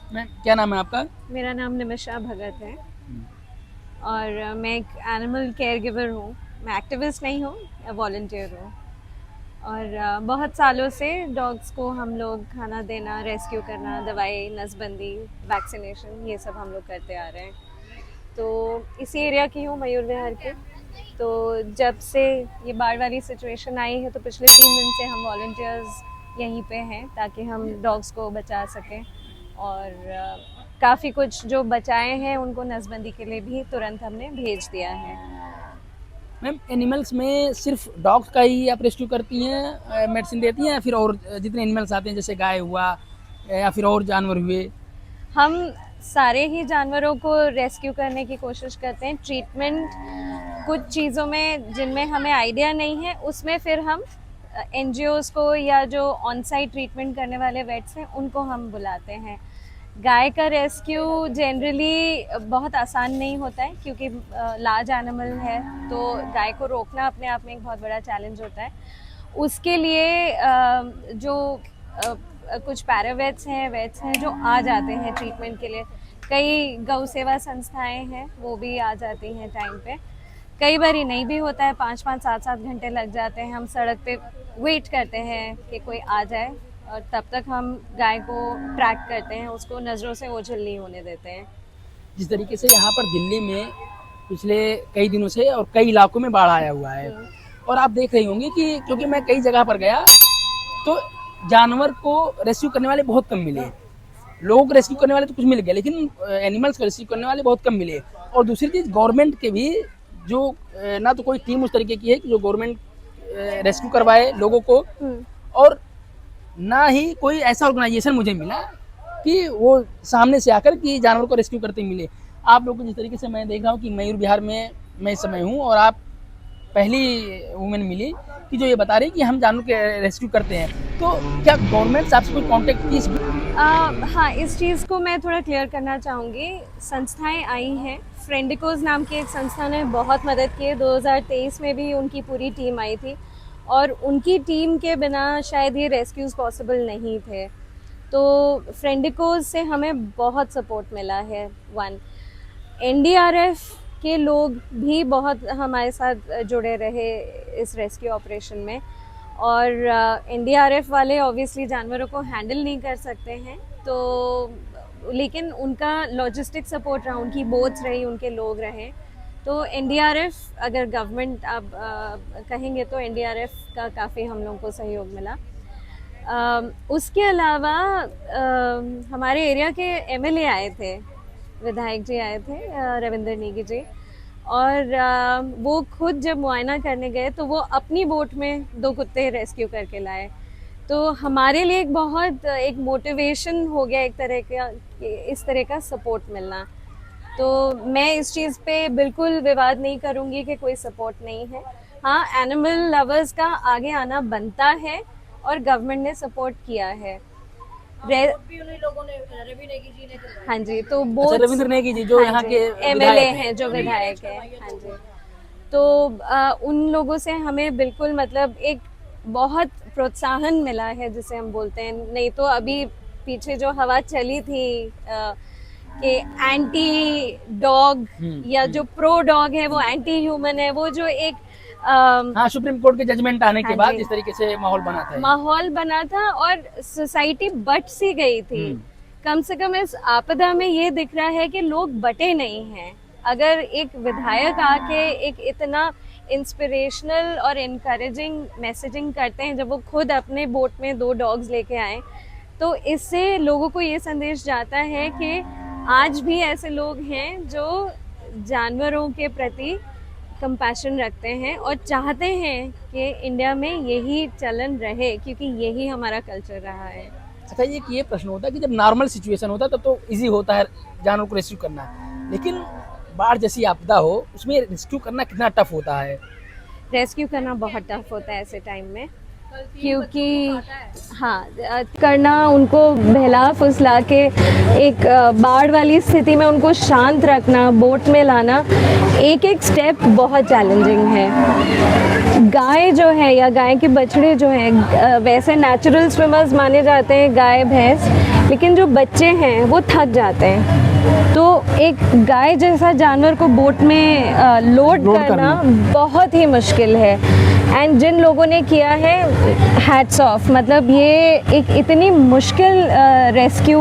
Ma'am क्या नाम है आपका? मेरा नाम निमिषा भगत है और मैं एक एनिमल केयर गिवर हूँ। मैं एक्टिविस्ट नहीं हूँ, वॉलंटियर हूँ। और बहुत सालों से डॉग्स को हम लोग खाना देना, रेस्क्यू करना, दवाई, नसबंदी, वैक्सीनेशन, ये सब हम लोग करते आ रहे हैं। तो इसी एरिया की हूँ, मयूर विहार की। तो जब से ये बाढ़ वाली सिचुएशन आई है तो पिछले 3 दिन से हम वॉलंटियर्स यहीं पे हैं ताकि हम डॉग्स को बचा सकें। और काफ़ी कुछ जो बचाए हैं उनको नसबंदी के लिए भी तुरंत हमने भेज दिया है। मैम एनिमल्स में सिर्फ डॉग्स का ही आप रेस्क्यू करती हैं, मेडिसिन देती हैं, या फिर और जितने एनिमल्स आते हैं जैसे गाय हुआ या फिर और जानवर हुए? हम सारे ही जानवरों को रेस्क्यू करने की कोशिश करते हैं। ट्रीटमेंट कुछ चीज़ों में जिनमें हमें आइडिया नहीं है उसमें फिर हम एनजीओज़ को या जो ऑन साइट ट्रीटमेंट करने वाले वेट्स हैं उनको हम बुलाते हैं। गाय का रेस्क्यू जनरली बहुत आसान नहीं होता है क्योंकि लार्ज एनिमल है, तो गाय को रोकना अपने आप में एक बहुत बड़ा चैलेंज होता है। उसके लिए जो कुछ पैरावेट्स हैं, वेट्स हैं जो आ जाते हैं ट्रीटमेंट के लिए। कई गौ सेवा संस्थाएं हैं, वो भी आ जाती हैं टाइम पे। कई बार नहीं भी होता है, 5-5, 7-7 घंटे लग जाते हैं। हम सड़क पे वेट करते हैं कि कोई आ जाए और तब तक हम गाय को ट्रैक करते हैं, उसको नज़रों से ओझल नहीं होने देते हैं। जिस तरीके से यहाँ पर दिल्ली में पिछले कई दिनों से और कई इलाकों में बाढ़ आया हुआ है, और आप देख रही होंगी कि क्योंकि मैं कई जगह पर गया तो जानवर को रेस्क्यू करने वाले बहुत कम मिले। लोगों को रेस्क्यू करने वाले तो कुछ मिल गए, लेकिन एनिमल्स को रेस्क्यू करने वाले बहुत कम मिले। और दूसरी चीज़, गवर्नमेंट के भी जो ना तो कोई टीम उस तरीके की है कि जो गवर्नमेंट रेस्क्यू करवाए लोगों को, और ना ही कोई ऐसा ऑर्गेनाइजेशन मुझे मिला कि वो सामने से आकर कि जानवर को रेस्क्यू करते मिले। आप लोग को जिस तरीके से मैं देख रहा हूँ कि मयूर विहार में मैं इस समय हूँ, और आप पहली वुमेन मिली कि जो ये बता रही कि हम जानवर के रेस्क्यू करते हैं, तो क्या गवर्नमेंट आपसे कोई कांटेक्ट की? हाँ, इस चीज़ को मैं थोड़ा क्लियर करना चाहूँगी। संस्थाएं आई हैं, फ्रेंडिकोज नाम की एक संस्था ने बहुत मदद की है। 2023 में भी उनकी पूरी टीम आई थी और उनकी टीम के बिना शायद ये रेस्क्यूज़ पॉसिबल नहीं थे। तो फ्रेंडिकोज से हमें बहुत सपोर्ट मिला है। वन, एनडीआरएफ के लोग भी बहुत हमारे साथ जुड़े रहे इस रेस्क्यू ऑपरेशन में। और एनडीआरएफ वाले ऑब्वियसली जानवरों को हैंडल नहीं कर सकते हैं, तो लेकिन उनका लॉजिस्टिक सपोर्ट रहा, उनकी बोट्स रही, उनके लोग रहे। तो एनडीआरएफ, अगर गवर्नमेंट आप कहेंगे तो एनडीआरएफ का काफ़ी हम लोगों को सहयोग मिला। उसके अलावा हमारे एरिया के एमएलए आए थे, विधायक जी आए थे, रविंद्र नेगी जी। और वो खुद जब मुआयना करने गए तो वो अपनी बोट में 2 कुत्ते रेस्क्यू करके लाए। तो हमारे लिए एक बहुत एक मोटिवेशन हो गया, एक तरह का, इस तरह का सपोर्ट मिलना। तो मैं इस चीज़ पे बिल्कुल विवाद नहीं करूँगी कि कोई सपोर्ट नहीं है। हाँ, एनिमल लवर्स का आगे आना बनता है और गवर्नमेंट ने सपोर्ट किया है। भी उन्हीं लोगों ने, रवि नेगी जी ने करवाया। हाँ जी, तो अच्छा, बोथ रविंद्र नेगी जी जो यहाँ के एमएलए विधायक हैं, जो हैं। विधायक हैं। हाँ जी, तो उन लोगों से हमें बिल्कुल मतलब एक बहुत प्रोत्साहन मिला है, जिसे हम बोलते हैं। नहीं तो अभी पीछे जो हवा चली थी कि एंटी डॉग या जो प्रो डॉग है वो एंटी ह्यूमन है, वो जो एक हाँ, सुप्रीम कोर्ट के जजमेंट आने के हाँ बाद जी, जिस तरीके से माहौल बना था, माहौल बना था और सोसाइटी बट सी गई थी। कम से कम इस आपदा में ये दिख रहा है कि लोग बटे नहीं हैं। अगर एक विधायक आके एक इतना इंस्पिरेशनल और इनकरेजिंग मैसेजिंग करते हैं, जब वो खुद अपने बोट में 2 डॉग्स लेके आए, तो इससे लोगों को ये संदेश जाता है कि आज भी ऐसे लोग हैं जो जानवरों के प्रति कंपैशन रखते हैं और चाहते हैं कि इंडिया में यही चलन रहे, क्योंकि यही हमारा कल्चर रहा है। अच्छा, ये प्रश्न होता है कि जब नॉर्मल सिचुएशन होता है तब तो इजी होता है जानवर को रेस्क्यू करना, लेकिन बाढ़ जैसी आपदा हो उसमें रेस्क्यू करना कितना टफ होता है? रेस्क्यू करना बहुत टफ होता है ऐसे टाइम में, क्योंकि हाँ, करना, उनको बहला फुसला के एक बाढ़ वाली स्थिति में उनको शांत रखना, बोट में लाना, एक एक स्टेप बहुत चैलेंजिंग है। गाय जो है या गाय के बछड़े जो हैं, वैसे नेचुरल स्विमर्स माने जाते हैं गाय भैंस, लेकिन जो बच्चे हैं वो थक जाते हैं। तो एक गाय जैसा जानवर को बोट में लोड करना बहुत ही मुश्किल है। एंड जिन लोगों ने किया है, हैट्स ऑफ, मतलब ये एक इतनी मुश्किल रेस्क्यू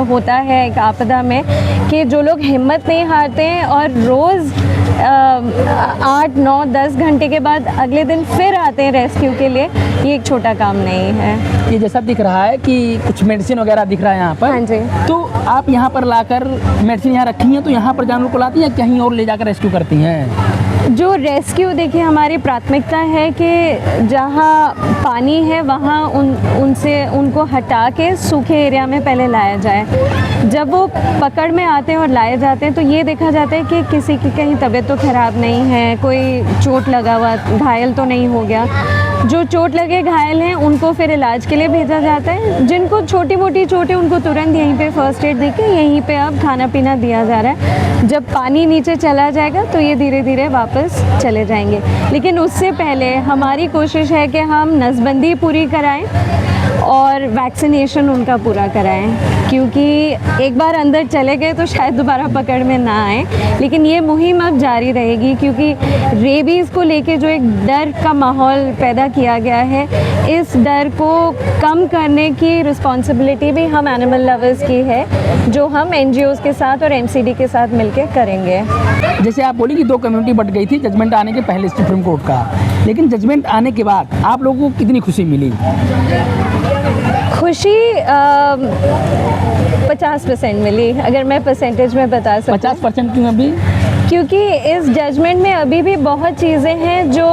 होता है एक आपदा में कि जो लोग हिम्मत नहीं हारते हैं और रोज़ 8, 9, 10 घंटे के बाद अगले दिन फिर आते हैं रेस्क्यू के लिए, ये एक छोटा काम नहीं है। ये जैसा दिख रहा है कि कुछ मेडिसिन वगैरह दिख रहा है यहाँ पर। हाँ जी। तो आप यहाँ पर लाकर मेडिसिन यहाँ रखी हैं, तो यहाँ पर जानवर को लाती हैं, कहीं और ले जाकर रेस्क्यू करती हैं? जो रेस्क्यू, देखिए हमारी प्राथमिकता है कि जहाँ पानी है वहाँ उनको हटा के सूखे एरिया में पहले लाया जाए। जब वो पकड़ में आते हैं और लाए जाते हैं तो ये देखा जाता है कि किसी की कहीं तबीयत तो ख़राब नहीं है, कोई चोट लगा हुआ, घायल तो नहीं हो गया। जो चोट लगे घायल हैं उनको फिर इलाज के लिए भेजा जाता है। जिनको छोटी मोटी चोट है उनको तुरंत यहीं पे फर्स्ट एड देके यहीं पे अब खाना पीना दिया जा रहा है। जब पानी नीचे चला जाएगा तो ये धीरे धीरे वापस चले जाएंगे। लेकिन उससे पहले हमारी कोशिश है कि हम नसबंदी पूरी कराएं और वैक्सीनेशन उनका पूरा कराएं, क्योंकि एक बार अंदर चले गए तो शायद दोबारा पकड़ में ना आए। लेकिन ये मुहिम अब जारी रहेगी, क्योंकि रेबीज़ को लेके जो एक डर का माहौल पैदा किया गया है, इस डर को कम करने की रिस्पॉन्सिबिलिटी भी हम एनिमल लवर्स की है, जो हम NGOs के साथ और MCD के साथ मिलकर करेंगे। जैसे आप बोली कि 2 कम्युनिटी बट गई थी जजमेंट आने के पहले सुप्रीम कोर्ट का, लेकिन जजमेंट आने के बाद आप लोगों को कितनी खुशी मिली? खुशी 50% मिली, अगर मैं परसेंटेज में बता सकूं। 50% क्यों अभी? क्योंकि इस जजमेंट में अभी भी बहुत चीज़ें हैं जो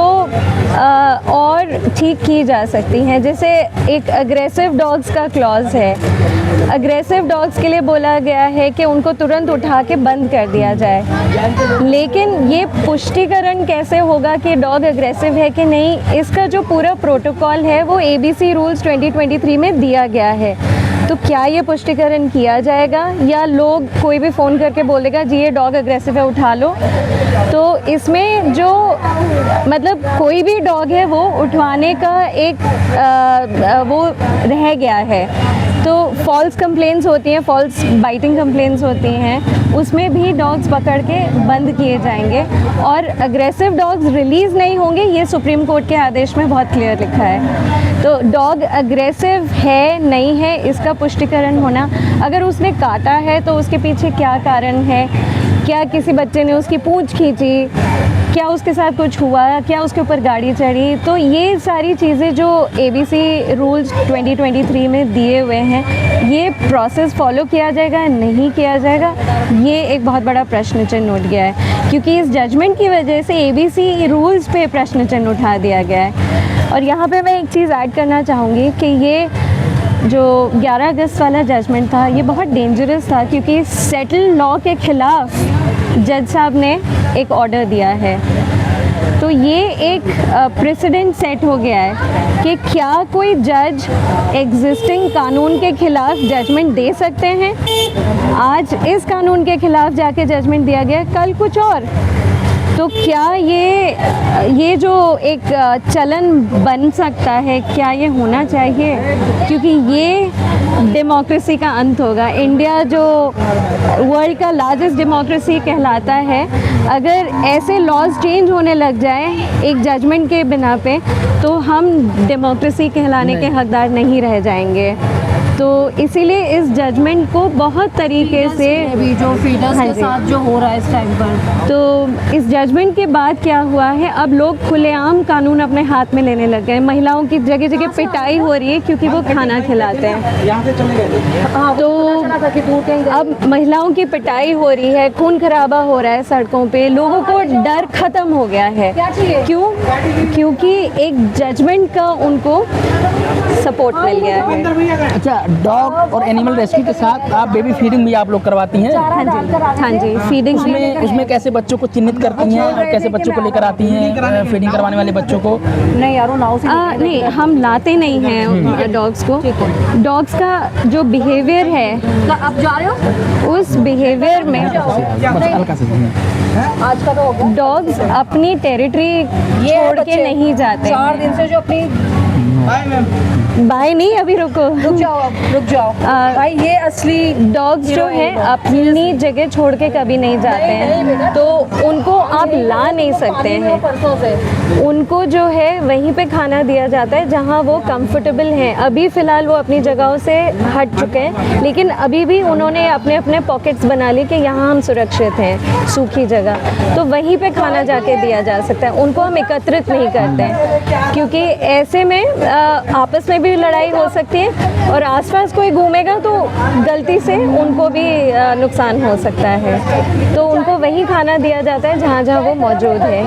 और ठीक की जा सकती हैं। जैसे एक अग्रेसिव डॉग्स का क्लॉज है। अग्रेसिव डॉग्स के लिए बोला गया है कि उनको तुरंत उठा के बंद कर दिया जाए, लेकिन ये पुष्टिकरण कैसे होगा कि डॉग अग्रेसिव है कि नहीं? इसका जो पूरा प्रोटोकॉल है वो ABC रूल्स 2023 में दिया गया है। तो क्या ये पुष्टिकरण किया जाएगा, या लोग कोई भी फ़ोन करके बोलेगा जी ये डॉग अग्रेसिव है उठा लो? तो इसमें जो मतलब कोई भी डॉग है वो उठवाने का एक वो रह गया है। तो फॉल्स कंप्लेंट्स होती हैं, फॉल्स बाइटिंग कंप्लेंट्स होती हैं, उसमें भी डॉग्स पकड़ के बंद किए जाएंगे और अग्रेसिव डॉग्स रिलीज़ नहीं होंगे। ये सुप्रीम कोर्ट के आदेश में बहुत क्लियर लिखा है। तो डॉग अग्रेसिव है नहीं है इसका पुष्टिकरण होना, अगर उसने काटा है तो उसके पीछे क्या कारण है, क्या किसी बच्चे ने उसकी पूंछ खींची, क्या उसके साथ कुछ हुआ, क्या उसके ऊपर गाड़ी चढ़ी, तो ये सारी चीज़ें जो ABC रूल्स 2023 में दिए हुए हैं, ये प्रोसेस फॉलो किया जाएगा नहीं किया जाएगा, ये एक बहुत बड़ा प्रश्न चिन्ह उठ गया है। क्योंकि इस जजमेंट की वजह से ABC रूल्स पे प्रश्न चिन्ह उठा दिया गया है। और यहाँ पे मैं एक चीज़ ऐड करना चाहूँगी कि ये जो 11 अगस्त वाला जजमेंट था ये बहुत डेंजरस था, क्योंकि सेटल लॉ के ख़िलाफ़ जज साहब ने एक ऑर्डर दिया है। तो ये एक प्रेसिडेंट सेट हो गया है कि क्या कोई जज एग्जिस्टिंग कानून के ख़िलाफ़ जजमेंट दे सकते हैं। आज इस कानून के ख़िलाफ़ जाके जजमेंट दिया गया, कल कुछ और। तो क्या ये जो एक चलन बन सकता है, क्या ये होना चाहिए? क्योंकि ये डेमोक्रेसी का अंत होगा। इंडिया जो वर्ल्ड का लार्जेस्ट डेमोक्रेसी कहलाता है, अगर ऐसे लॉज चेंज होने लग जाए एक जजमेंट के बिना पे, तो हम डेमोक्रेसी कहलाने के हकदार नहीं रह जाएंगे। तो इसीलिए इस जजमेंट को बहुत तरीके से भी जो फीडर्स के साथ जो हो रहा है इस टाइम पर, तो इस जजमेंट के बाद क्या हुआ है, अब लोग खुलेआम कानून अपने हाथ में लेने लग गए। महिलाओं की जगह जगह पिटाई हो रही है क्योंकि वो खाना खिलाते हैं। तो अब महिलाओं की पिटाई हो रही है, खून खराबा हो रहा है सड़कों पे, लोगों को डर खत्म हो गया है। क्यों? क्योंकि एक जजमेंट का उनको सपोर्ट मिल गया है। अच्छा, डॉग और एनिमल रेस्क्यू के साथ आप बेबी फीडिंग भी आप लोग करवाती हैं? हाँ जी, फीडिंग उसमें कैसे बच्चों को चिन्हित करती हैं और कैसे बच्चों को लेकर आती हैं फीडिंग करवाने वाले बच्चों को? नहीं यारो नाव से नहीं, हम लाते नहीं हैं डॉग्स को। डॉग्स का जो बिहेवियर है, आप जा रहे हो उस बिहेवियर में हल्का से आज का तो डॉग्स अपनी टेरिटरी छोड़ के नहीं जाते। 4 दिन से जो अपनी बाय नहीं, अभी रुको। रुक जाओ भाई, ये असली डॉग्स जो है अपनी जगह छोड़ के कभी नहीं जाते हैं, तो उनको आप ला नहीं सकते हैं। परसों से उनको जो है वहीं पे खाना दिया जाता है जहाँ वो कंफर्टेबल हैं। अभी फ़िलहाल वो अपनी जगहों से हट चुके हैं, लेकिन अभी भी उन्होंने अपने अपने पॉकेट्स बना लिए कि यहाँ हम सुरक्षित हैं, सूखी जगह, तो वहीं पे खाना जाके दिया जा सकता है। उनको हम एकत्रित नहीं करते हैं, क्योंकि ऐसे में आपस में भी लड़ाई हो सकती है और आसपास कोई घूमेगा तो गलती से उनको भी नुकसान हो सकता है। तो उनको वहीं खाना दिया जाता है जहाँ जहाँ वो मौजूद है।